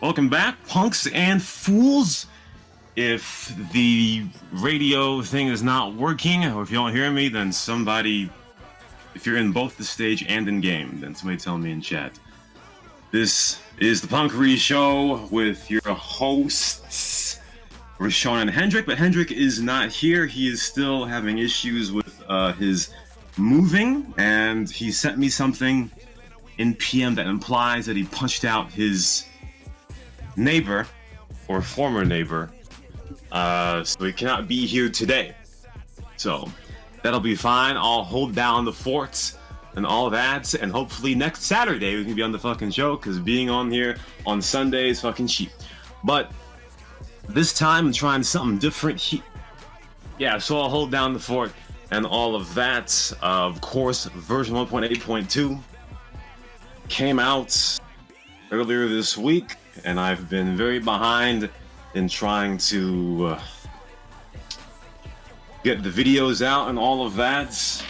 Welcome back, punks and fools. If the radio thing is not working, or if you don't hear me, then somebody, if you're in both the stage and in game, then somebody tell me in chat. This is the Punkery show with your hosts, Rashawn and Hendrik, but Hendrik is not here. He is still having issues with his moving, and he sent me something in PM that implies that he punched out his neighbor, or former neighbor, so he cannot be here today. So that'll be fine. I'll hold down the fort and all that, and hopefully next Saturday we can be on the fucking show, because being on here on Sunday is fucking cheap. But this time I'm trying something different. Yeah, so I'll hold down the fort and all of that. Of course, version 1.8.2 came out earlier this week, and I've been very behind in trying to get the videos out and all of that.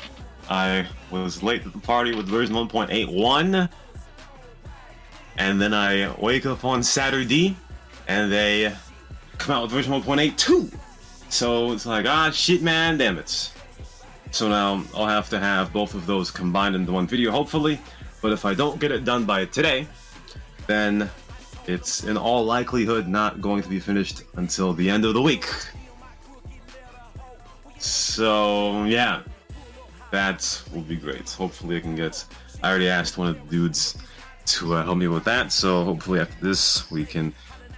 I was late to the party with version 1.81, and then I wake up on Saturday and they come out with version 1.82. So it's like, shit, man, damn it. So now I'll have to have both of those combined into one video, hopefully. But if I don't get it done by today, then it's in all likelihood not going to be finished until the end of the week. So yeah, that will be great. Hopefully I can get, I already asked one of the dudes to help me with that, so hopefully after this we can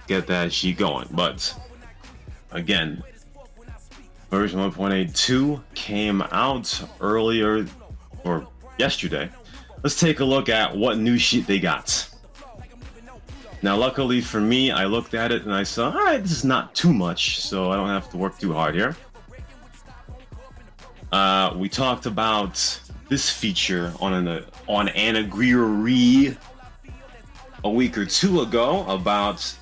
get that sheet going. But again, version 1.82 came out earlier, or yesterday. Let's take a look at what new sheet they got. Now, luckily for me, I looked at it and I saw, alright, this is not too much, so I don't have to work too hard here. We talked about this feature on Reeee a week or two ago about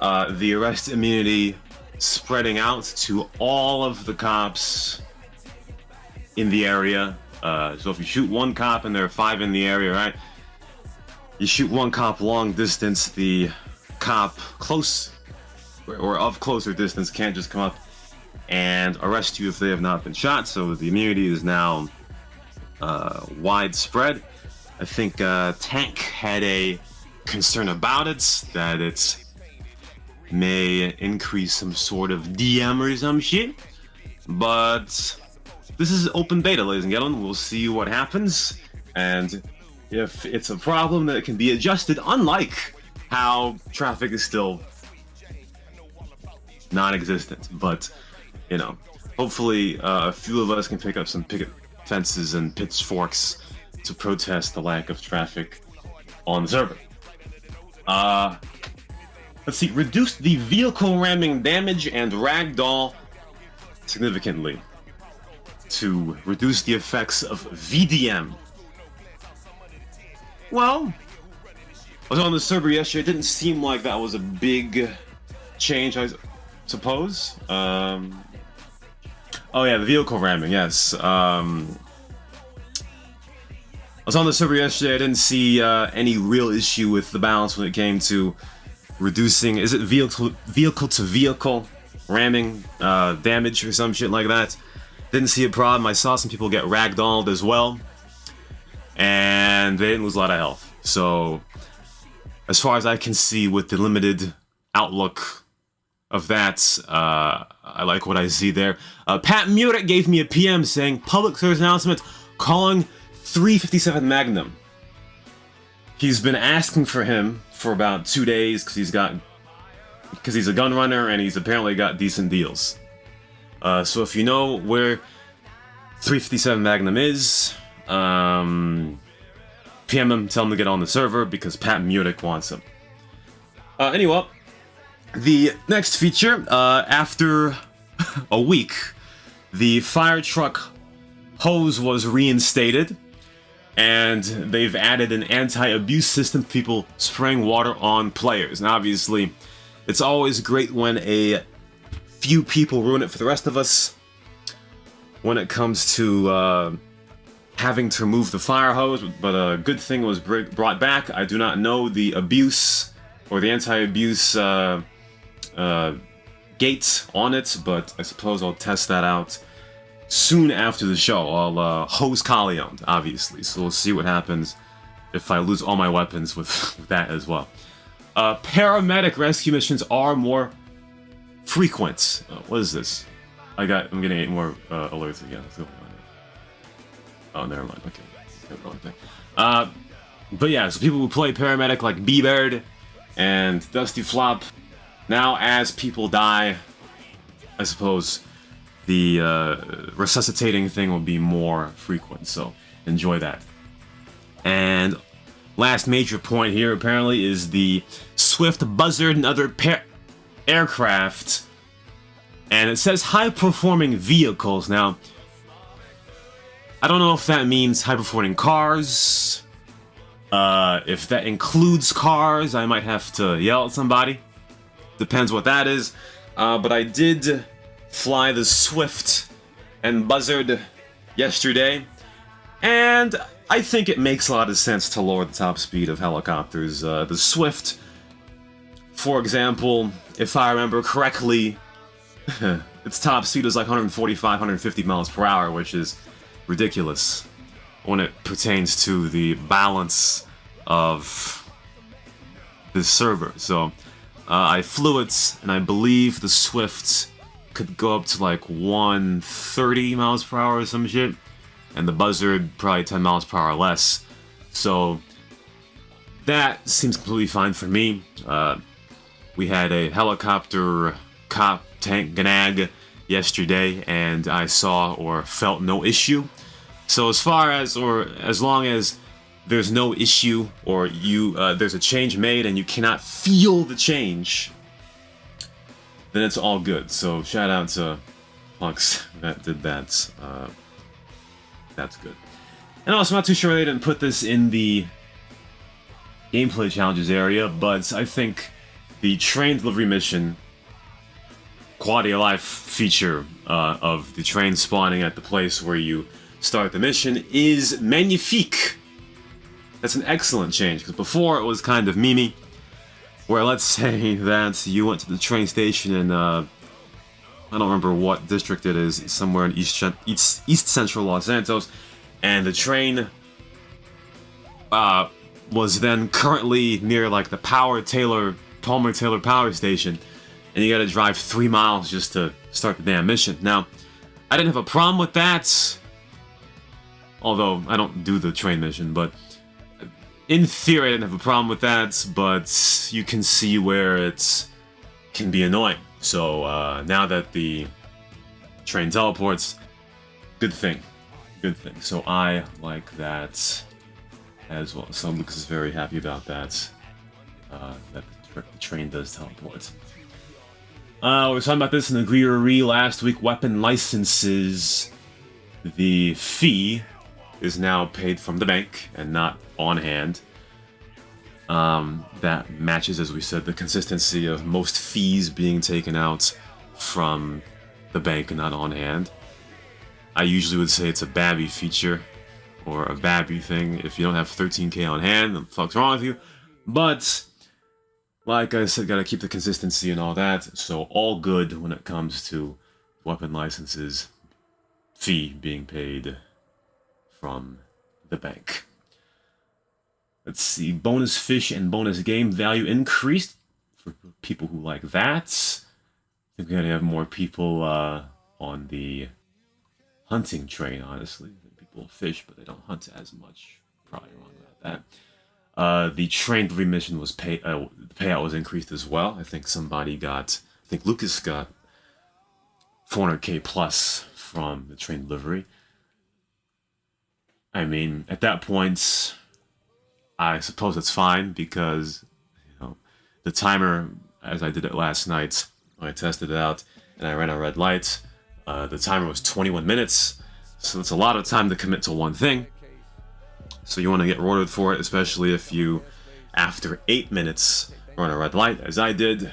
the arrest immunity spreading out to all of the cops in the area. So if you shoot one cop and there are 5 in the area, right? You shoot one cop long distance, the cop close or of closer distance can't just come up and arrest you if they have not been shot. So the immunity is now widespread. I think Tank had a concern about it, that it may increase some sort of DM or some shit. But this is open beta, ladies and gentlemen. We'll see what happens, and if it's a problem that can be adjusted, unlike how traffic is still non-existent. But, you know, hopefully a few of us can pick up some picket fences and pitchforks to protest the lack of traffic on the server. Let's see, reduce the vehicle ramming damage and ragdoll significantly to reduce the effects of VDM. Well, I was on the server yesterday. It didn't seem like that was a big change, I suppose. Oh yeah, the vehicle ramming, yes. I was on the server yesterday. I didn't see any real issue with the balance when it came to reducing, is it vehicle to vehicle ramming damage or some shit like that. Didn't see a problem. I saw some people get ragdolled as well, and they didn't lose a lot of health. So, as far as I can see with the limited outlook of that, I like what I see there. Pat Murik gave me a PM saying, public service announcement calling 357 Magnum. He's been asking for him for about 2 days because he's a gun runner and he's apparently got decent deals. So if you know where 357 Magnum is, PM him, tell him to get on the server because Pat Murik wants him. Anyway, the next feature, after a week, the fire truck hose was reinstated, and they've added an anti-abuse system for people spraying water on players. And obviously, it's always great when a few people ruin it for the rest of us. When it comes to having to remove the fire hose, but a good thing was brought back. I do not know the abuse or the anti-abuse gate on it, but I suppose I'll test that out soon after the show. I'll hose Kalion, obviously, so we'll see what happens if I lose all my weapons with that as well. Paramedic rescue missions are more frequent. What is this? I'm getting 8 more alerts again. What's going on here? Oh, never mind. Okay. The wrong thing. But yeah, so people who play paramedic like B-Bird and Dusty Flop, now as people die, I suppose the resuscitating thing will be more frequent, so enjoy that. And last major point here, apparently, is the Swift Buzzard and other aircraft. And it says high-performing vehicles. Now, I don't know if that means high-performing cars. If that includes cars, I might have to yell at somebody. Depends what that is. But I did fly the Swift and Buzzard yesterday. And I think it makes a lot of sense to lower the top speed of helicopters. The Swift, for example, if I remember correctly, its top speed was like 145, 150 miles per hour, which is ridiculous when it pertains to the balance of this server. So I flew it, and I believe the Swift could go up to like 130 miles per hour or some shit, and the Buzzard probably 10 miles per hour less. So that seems completely fine for me. We had a helicopter cop tank gnag yesterday, and I saw or felt no issue. So as long as there's no issue, or there's a change made and you cannot feel the change, then it's all good. So shout out to Punks that did that. That's good. And also, I'm not too sure they didn't put this in the gameplay challenges area, but I think the train delivery mission quality of life feature of the train spawning at the place where you start the mission is magnifique. That's an excellent change, because before it was kind of memey, where let's say that you went to the train station in, I don't remember what district it is, somewhere in East Central Los Santos, and the train was then currently near like the Palmer Taylor power station, and you gotta drive 3 miles just to start the damn mission. Now, I didn't have a problem with that, although I don't do the train mission, but in theory I didn't have a problem with that, but you can see where it can be annoying. So now that the train teleports, good thing. So I like that as well. So Lucas is very happy about that, that the train does teleport. We were talking about this in the Reeee last week. Weapon licenses, the fee is now paid from the bank and not on hand. That matches, as we said, the consistency of most fees being taken out from the bank and not on hand. I usually would say it's a Babby feature, or a Babby thing. If you don't have 13k on hand, what the fuck's wrong with you? But like I said, gotta keep the consistency and all that, so all good when it comes to weapon licenses, fee being paid from the bank. Let's see, bonus fish and bonus game value increased for people who like that. I think we're gonna have more people on the hunting train, honestly. People fish, but they don't hunt as much. Probably wrong about that. The train delivery mission was the payout was increased as well. I think Lucas got 400k plus from the train delivery. I mean, at that point, I suppose it's fine, because the timer, as I did it last night, when I tested it out and I ran a red light, the timer was 21 minutes, so it's a lot of time to commit to one thing. So you want to get rewarded for it, especially if you, after 8 minutes, run a red light, as I did,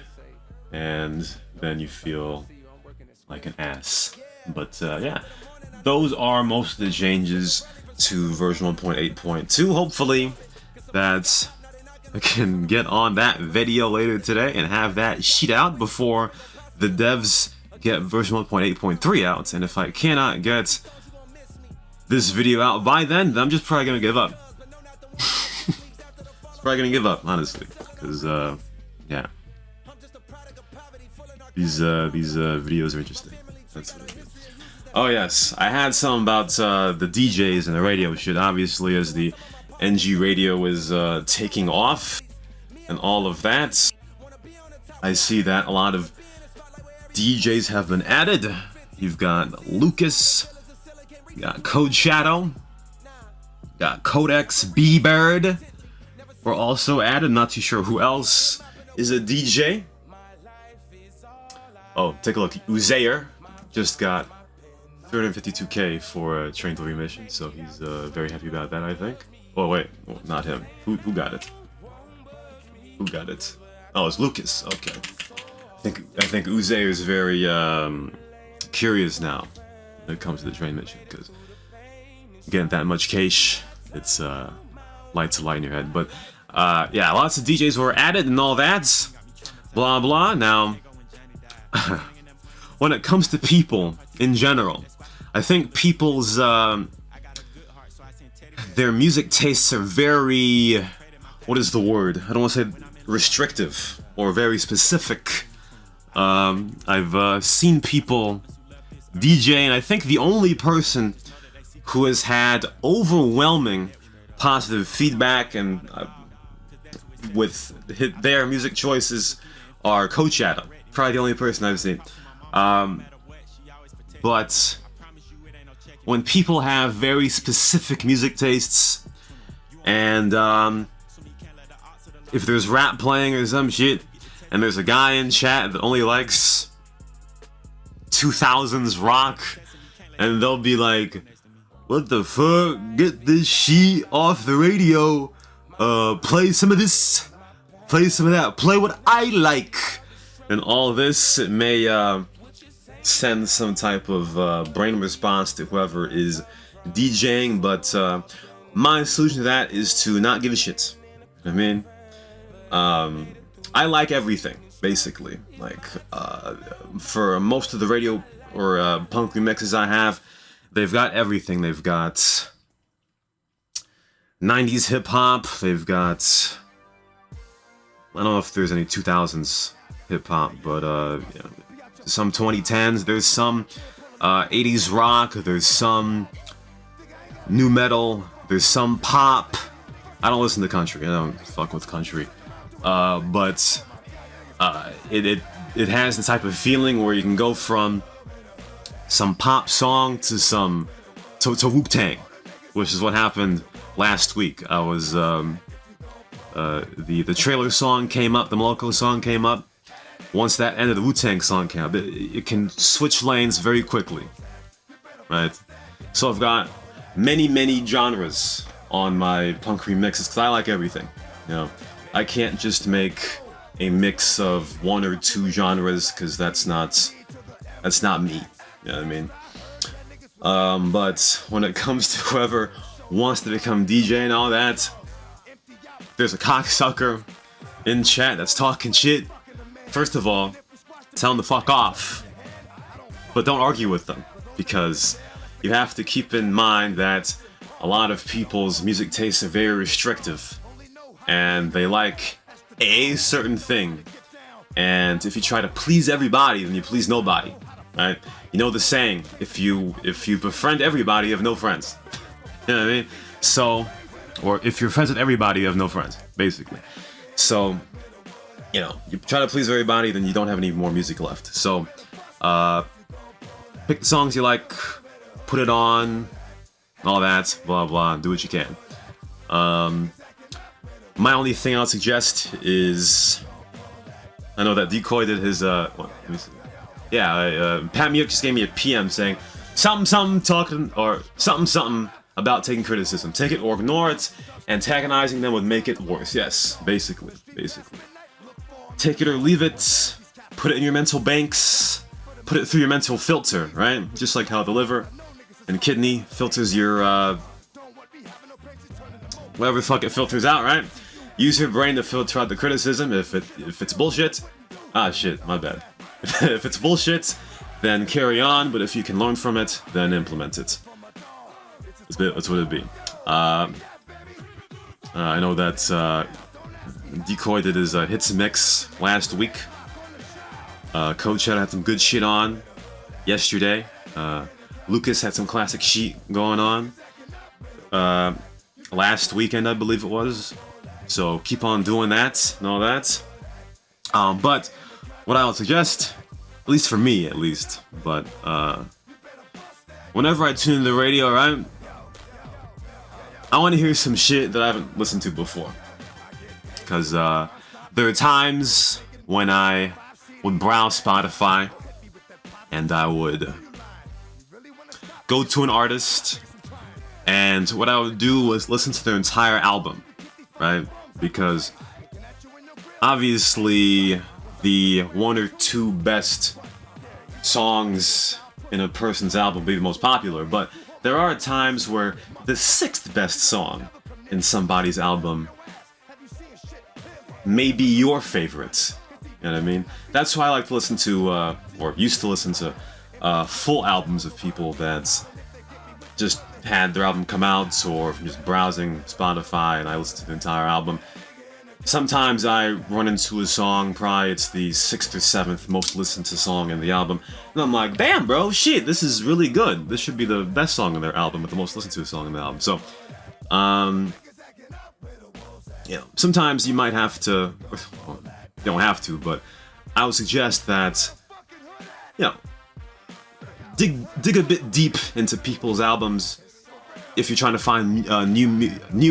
and then you feel like an ass. But yeah, those are most of the changes to version 1.8.2. Hopefully that I can get on that video later today and have that shit out before the devs get version 1.8.3 out. And if I cannot get this video out by then I'm just probably gonna give up. It's probably gonna give up, honestly, because yeah, these videos are interesting. That's what I mean. Oh yes, I had some about the DJs and the radio shit. Obviously, as the NG radio is taking off and all of that, I see that a lot of DJs have been added. You've got Lucas, you got Code Shadow, you got Codex B-Bird were also added. Not too sure who else is a DJ. Oh, take a look. Uzair just got 352k for Train 3 mission, so he's very happy about that, I think. Oh wait, well, not him. Who got it? Who got it? Oh, it's Lucas. Okay. I think Uzair is very curious now when it comes to the train mission, because getting that much cash, it's lights a light in your head. But yeah, lots of DJs were added and all that. Blah blah. Now, when it comes to people in general, I think people's their music tastes are very, what is the word? I don't want to say restrictive or very specific. I've seen people DJ, and I think the only person who has had overwhelming positive feedback and with their music choices are Coach Adam. Probably the only person I've seen. But when people have very specific music tastes, and if there's rap playing or some shit, and there's a guy in chat that only likes 2000s rock, and they'll be like, what the fuck, get this shit off the radio, play some of this, play some of that, play what I like, and all this, it may send some type of brain response to whoever is DJing, but my solution to that is to not give a shit. I mean, I like everything, basically. Like, for most of the radio or punk remixes I have, they've got everything. They've got 90s hip-hop, they've got, I don't know if there's any 2000s hip-hop, but yeah, some 2010s, there's some 80s rock, there's some new metal, there's some pop. I don't listen to country, I don't fuck with country. But it has the type of feeling where you can go from some pop song to some to Wu-Tang, which is what happened last week. I was the trailer song came up, the Moloko song came up. Once that ended, the Wu-Tang song came up. It can switch lanes very quickly, right? So I've got many genres on my Punkery mixes because I like everything, you know. I can't just make a mix of one or two genres because that's not me. You know what I mean? But when it comes to whoever wants to become DJ and all that, there's a cocksucker in chat that's talking shit. First of all, tell them to fuck off. But don't argue with them, because you have to keep in mind that a lot of people's music tastes are very restrictive. And they like a certain thing, and if you try to please everybody, then you please nobody, right? You know the saying, if you befriend everybody, you have no friends. You know what I mean? So, or if you're friends with everybody, you have no friends, basically. So, you know, you try to please everybody, then you don't have any more music left. So, pick the songs you like, put it on, all that, blah blah, do what you can. My only thing I'll suggest is, I know that Decoy did his, what, let me see. Yeah, Pat Muke just gave me a PM saying, something talking, or something about taking criticism. Take it or ignore it, antagonizing them would make it worse. Yes, basically. Take it or leave it, put it in your mental banks, put it through your mental filter, right? Just like how the liver and kidney filters your, whatever the fuck it filters out, right? Use your brain to filter out the criticism. If it's bullshit, shit, my bad. If it's bullshit, then carry on. But if you can learn from it, then implement it. That's what it'd be. I know that Decoy did his hits mix last week. Coach had some good shit on yesterday. Lucas had some classic shit going on last weekend, I believe it was. So keep on doing that and all that. But what I would suggest, at least for me at least, but whenever I tune in the radio, right, I want to hear some shit that I haven't listened to before. Because there are times when I would browse Spotify and I would go to an artist, and what I would do was listen to their entire album, right? Because obviously the one or two best songs in a person's album will be the most popular, but there are times where the sixth best song in somebody's album may be your favorite. You know what I mean? That's why I like to listen to, or used to listen to, full albums of people that just had their album come out, or just browsing Spotify and I listen to the entire album. Sometimes I run into a song, probably it's the 6th or 7th most listened to song in the album, and I'm like, damn bro, shit, this is really good. This should be the best song in their album, with the most listened to song in the album. So, you know, sometimes you might have to, well, you don't have to, but I would suggest that, you know, dig a bit deep into people's albums if you're trying to find new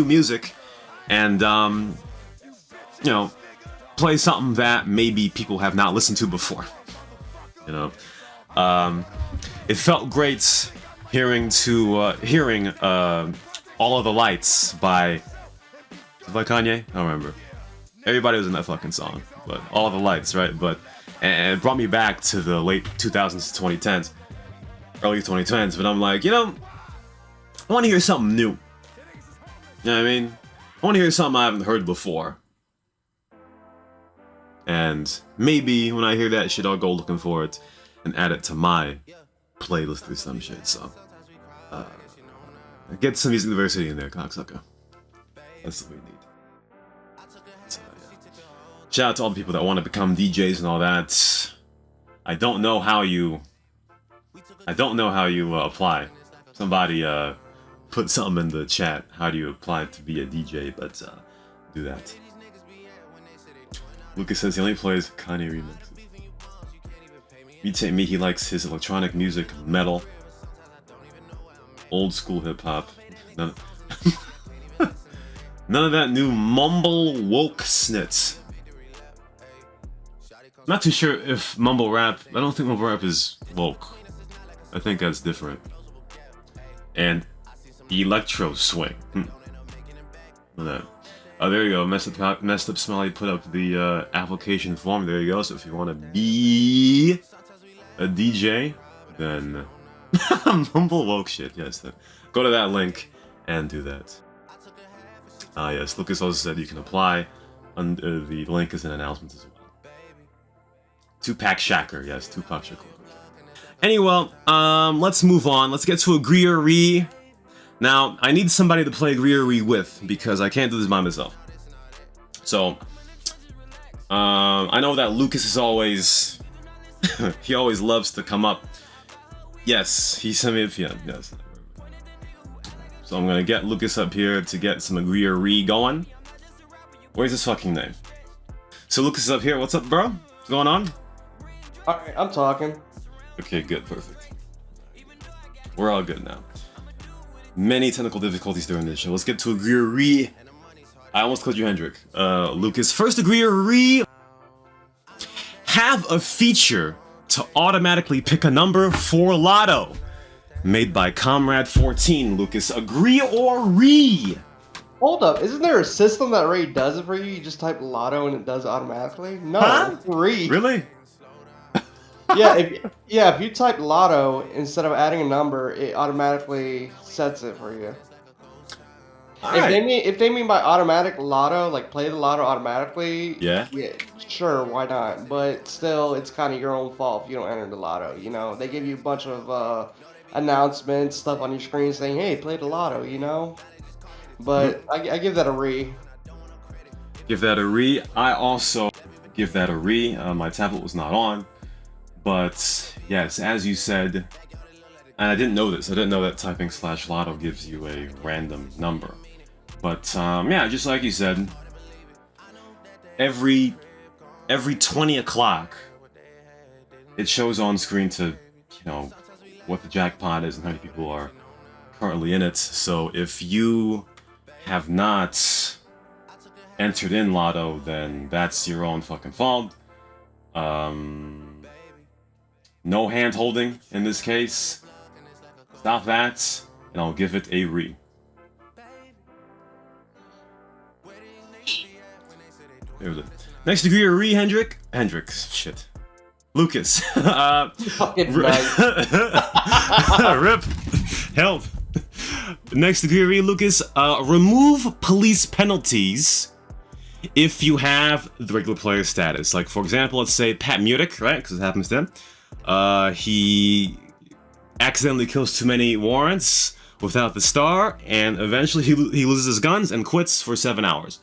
music, and you know, play something that maybe people have not listened to before. You know, it felt great hearing All of the Lights by Kanye. I don't remember. Everybody was in that fucking song, but All of the Lights, right? But and it brought me back to the late 2000s, 2010s, early 2010s. But I'm like, you know, I want to hear something new. You know what I mean? I want to hear something I haven't heard before. And maybe when I hear that shit, I'll go looking for it and add it to my playlist or some shit. So, get some music diversity in there, cocksucker. That's what we need. So, yeah. Shout out to all the people that want to become DJs and all that. I don't know how you apply. Somebody put something in the chat. How do you apply to be a DJ? But do that. Lucas says he only plays Kanye remixes. Mutate me, he likes his electronic music, metal, old school hip hop. None of that new mumble woke snits. Not too sure if mumble rap. I don't think mumble rap is woke. I think that's different. And electro swing. That. Oh, there you go. Messed up Smiley put up the application form. There you go. So if you want to be a DJ, then mumble woke shit. Yes, then go to that link and do that. Yes, Lucas also said you can apply. Under the link is an announcement as well. Tupac Shakur, yes, Tupac Shakur. Anyway, let's move on. Let's get to a Reeee. Now, I need somebody to play Reeee with, because I can't do this by myself. So, I know that Lucas is always... he always loves to come up. Yes, he sent me a PM, yes. So I'm gonna get Lucas up here to get some Reeee going. Where's his fucking name? So Lucas is up here. What's up, bro? What's going on? Alright, I'm talking. Okay, good, perfect. We're all good now. Many technical difficulties during this show. Let's get to Reeee. I almost called you Hendrik. Lucas, first Reeee. Have a feature to automatically pick a number for Lotto. Made by Comrade 14. Lucas, agree or ree? Hold up, isn't there a system that already does it for you? You just type Lotto and it does it automatically? No, huh? Ree. Really? If you type Lotto instead of adding a number, it automatically sets it for you. All right. If they mean by automatic lotto, like play the lotto automatically, Yeah. yeah, sure, why not? But still, it's kind of your own fault if you don't enter the lotto. You know, they give you a bunch of announcements, stuff on your screen saying, "Hey, play the lotto," you know. Mhm. But I give that a re. Give that a re. I also give that a re. My tablet was not on, but yes, as you said, and I didn't know this. I didn't know that typing /lotto gives you a random number. But yeah, just like you said, every 20 o'clock, it shows on screen to, what the jackpot is and how many people are currently in it. So if you have not entered in Lotto, then that's your own fucking fault. No hand holding in this case. Stop that, and I'll give it a re. Next degree of re, Hendrick, shit. Lucas. Fucking nice. Rip. Help. Next degree of re, Lucas. Remove police penalties if you have the regular player status. Like, for example, let's say Pat Mutic, right? Because it happens to him. He accidentally kills too many warrants without the star, and eventually he loses his guns and quits for 7 hours.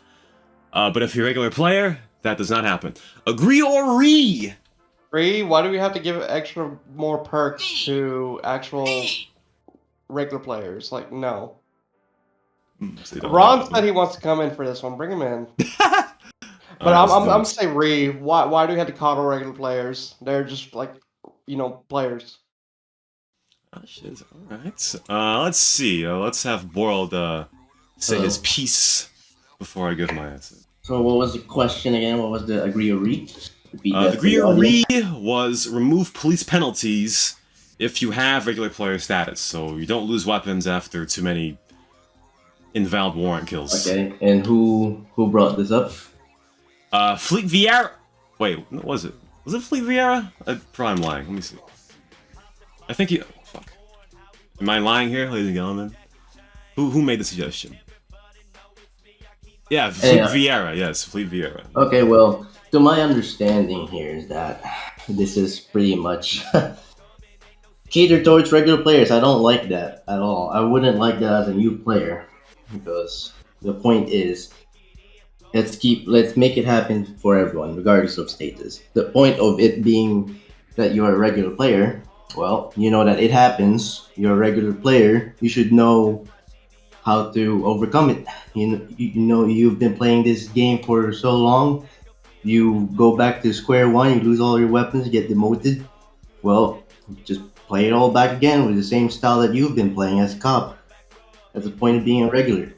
But if you're a regular player, that does not happen. Agree or re? Re, why do we have to give extra more perks to actual regular players? Like, no. Ron said he wants to come in for this one. Bring him in. But I'm say re. Why do we have to coddle regular players? They're just like, players. Oh shit! All right. Let's see. Let's have Boiled say his piece before I give my answer. So what was the question again? What was the agree or re? Agree or re was remove police penalties if you have regular player status, so you don't lose weapons after too many invalid warrant kills. Okay, and who brought this up? Fleet Vieira. Wait, what was it? Was it Fleet Vieira? Probably I'm lying. Let me see. I think he. Fuck. Am I lying here, ladies and gentlemen? Who made the suggestion? Yeah, Fleet Vieira. Yes, Fleet Vieira. Okay, well, to my understanding here is that this is pretty much catered towards regular players. I don't like that at all. I wouldn't like that as a new player because the point is let's make it happen for everyone, regardless of status. The point of it being that you're a regular player, well, you know that it happens. You're a regular player. You should know how to overcome it. You know you've been playing this game for so long. You go back to square one. You lose all your weapons. You get demoted. Well, just play it all back again with the same style that you've been playing as a cop. That's the point of being a regular.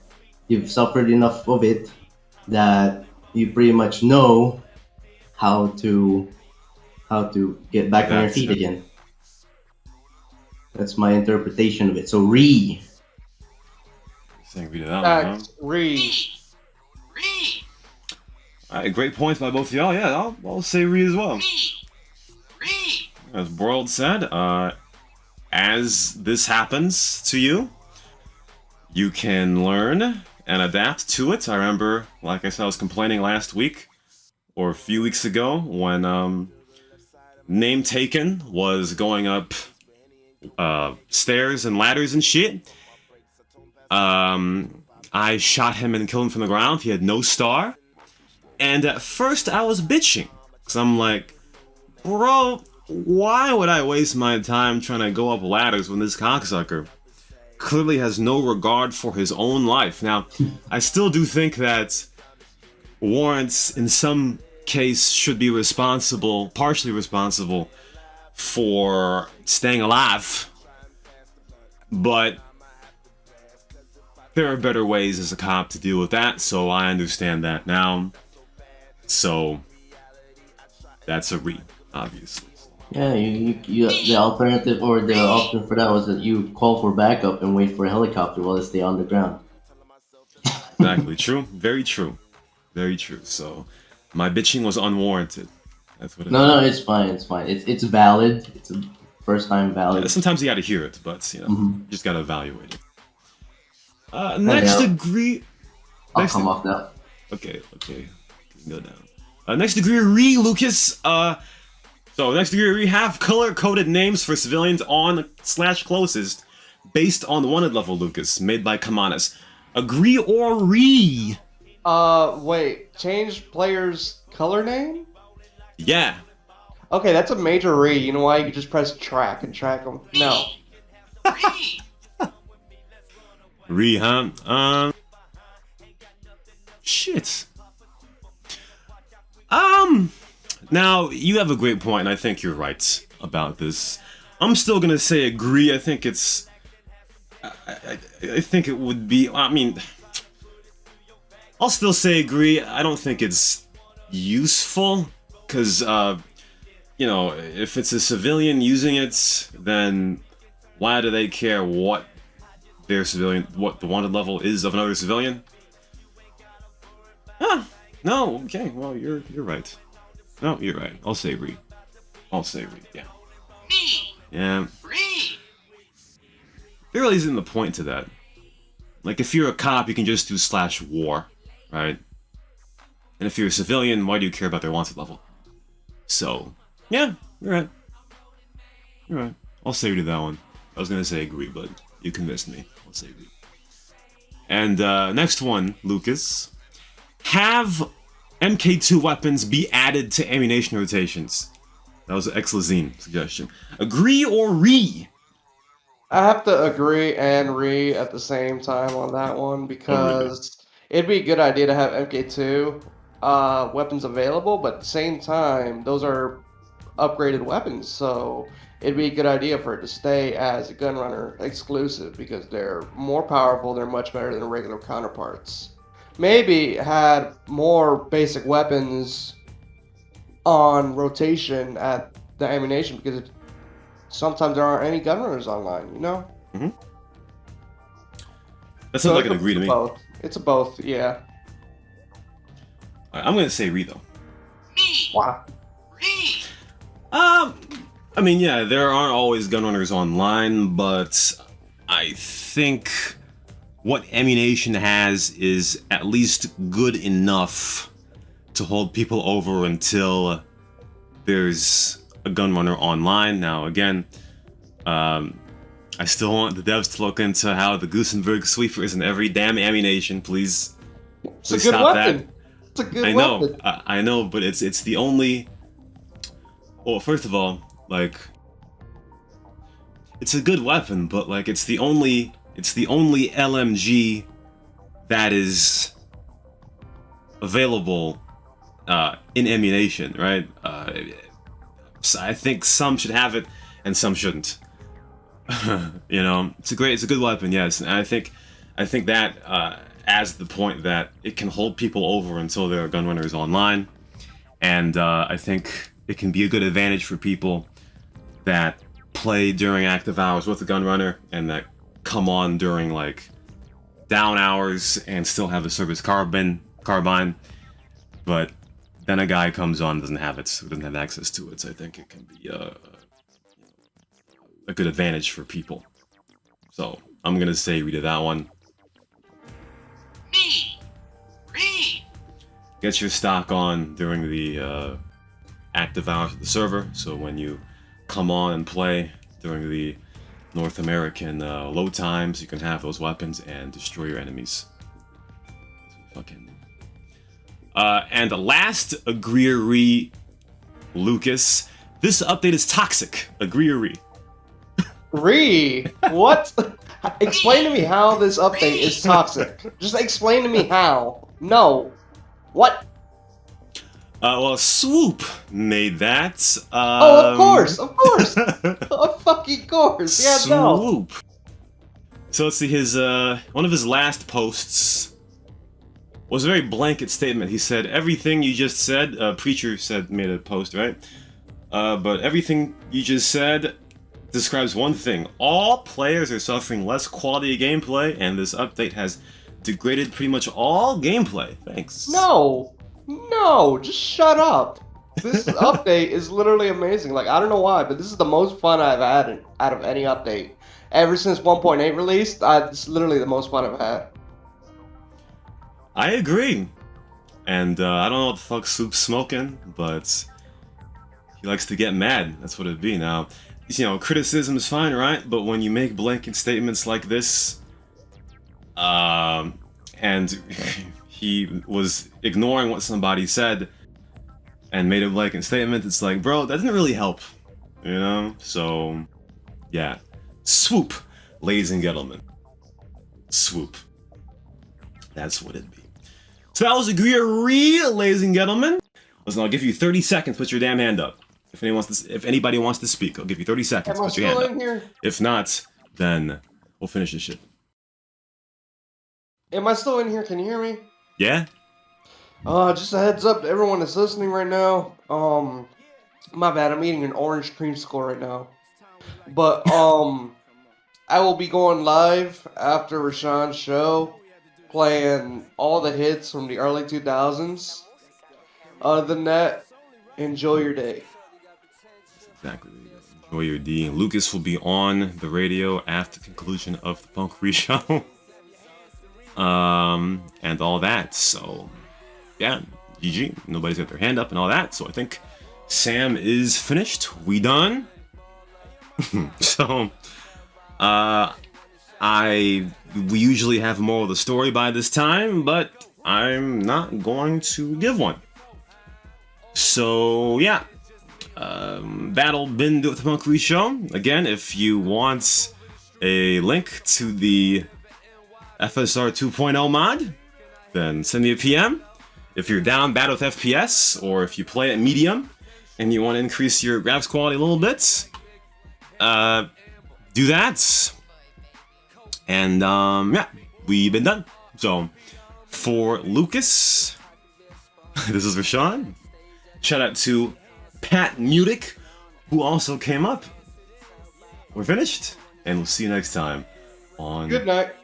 You've suffered enough of it that you pretty much know how to get back on your feet again. That's my interpretation of it. So re. Saying read it out. Re. Alright, great points by both of y'all. Yeah, I'll say re as well. As Broiled said, as this happens to you, you can learn and adapt to it. I remember, like I said, I was complaining last week or a few weeks ago when Name Taken was going up stairs and ladders and shit. I shot him and killed him from the ground. He had no star. And at first I was bitching. Because I'm like, bro, why would I waste my time trying to go up ladders when this cocksucker clearly has no regard for his own life? Now, I still do think that warrants in some case should be partially responsible for staying alive. But there are better ways as a cop to deal with that, so I understand that now. So that's a re, obviously. Yeah, you the alternative or the option for that was that you call for backup and wait for a helicopter while they stay on the ground. Exactly. True. Very true. Very true. So my bitching was unwarranted. That's what it is. No, it's fine. It's fine. It's valid. It's a first time valid. Yeah, sometimes you gotta hear it, but you just gotta evaluate it. Next out. degree. I'll Next come de- off now. Okay. Go down. Next degree Reeee, Lucas. So next degree Reeee, have color-coded names for civilians on/closest based on the wanted level, Lucas, made by Kamanas. Agree or Reeee? Wait. Change player's color name? Yeah. Okay, that's a major Reeee. You know why? You can just press track and track them. No. Reeee, huh? Shit. Now, you have a great point, and I think you're right about this. I'm still gonna say agree. I think it's... I think it would be... I mean... I'll still say agree. I don't think it's useful, because, you know, if it's a civilian using it, then why do they care what their civilian... what the wanted level is of another civilian? Ah, no, okay, well, you're right. No, you're right. I'll say Reeee. Yeah. Yeah. There really isn't the point to that. Like, if you're a cop, you can just do /war, right? And if you're a civilian, why do you care about their wanted level? So, yeah, you're right. You're right. I'll say to that one. I was gonna say agree, but you convinced me. I'll say agree. And, next one, Lucas. Have MK2 weapons be added to ammunition rotations. That was an Exlazine suggestion. Agree or Reeee? I have to agree and Reeee at the same time on that one because it'd be a good idea to have MK2 weapons available, but at the same time, those are upgraded weapons, so it'd be a good idea for it to stay as a Gunrunner exclusive because they're more powerful, they're much better than regular counterparts. Maybe had more basic weapons on rotation at the ammunition because sometimes there aren't any Gunrunners online, you know? Mm-hmm. That sounds like an agree to me. Both. It's a both, yeah. I'm gonna say Reeee though. Wow. I mean, yeah, there aren't always Gunrunners online, but I think what ammunition has is at least good enough to hold people over until there's a Gunrunner online. Now, again, I still want the devs to look into how the Gusenberg Sweeper is in every damn ammunition, please. It's a good weapon. It's a good weapon. I know, but it's the only... Well, first of all, like... It's a good weapon, but, like, it's the only LMG that is available in ammunition, right? So I think some should have it and some shouldn't. You know, it's a good weapon, yes. And I think that adds the point that it can hold people over until there are Gunrunners online, and I think it can be a good advantage for people that play during active hours with a Gunrunner and that come on during like down hours and still have the service carbine, but then a guy comes on doesn't have it, who doesn't have access to it. So I think it can be a good advantage for people. So I'm gonna say Reeee to that one. Get your stock on during the active hours of the server, so when you come on and play during the North American low times, you can have those weapons and destroy your enemies. Fucking. And the last agree or Reeee, Lucas. This update is toxic. Agree or Reeee? Reeee, what? Explain to me how this update is toxic. Just explain to me how. No. What? Well, Swoop made that. Oh, of course. Of fucking course. Yeah, no. Swoop. So let's see, his one of his last posts was a very blanket statement. He said, everything you just said, Preacher made a post, right? But everything you just said describes one thing. All players are suffering less quality gameplay, and this update has degraded pretty much all gameplay. Thanks. No, just shut up. This update is literally amazing. Like, I don't know why, but this is the most fun I've had out of any update. Ever since 1.8 released, it's literally the most fun I've had. I agree. And I don't know what the fuck Soup's smoking, but he likes to get mad. That's what it'd be now. You know, criticism is fine, right? But when you make blanket statements like this, and he was ignoring what somebody said and made a blanket statement, it's like, bro, that doesn't really help, you know? So, yeah. Swoop, ladies and gentlemen. Swoop. That's what it'd be. So that was a Reeee, ladies and gentlemen. Listen, I'll give you 30 seconds. Put your damn hand up. If anybody wants to speak, I'll give you 30 seconds. Am I Put your hand still up. in here? If not, then we'll finish this shit. Am I still in here? Can you hear me? Yeah? Just a heads up to everyone that's listening right now. My bad. I'm eating an orange creamsicle right now. But I will be going live after Rashawn's show, playing all the hits from the early 2000s. Other than that, enjoy your day. Exactly. Enjoy your D. And Lucas will be on the radio after the conclusion of the Punkery show. And all that. So, yeah, GG. Nobody's got their hand up and all that. So I think Sam is finished. We done. So, we usually have more of the story by this time, but I'm not going to give one. So, yeah. That'll been with the Punkery show. Again, if you want a link to the FSR 2.0 mod, then send me a PM. If you're down bad with FPS, or if you play at medium and you want to increase your graphics quality a little bit, do that. And yeah, we've been done. So for Lucas, this is Rashawn. Shout out to Pat Mudick, who also came up. We're finished, and we'll see you next time on Good night.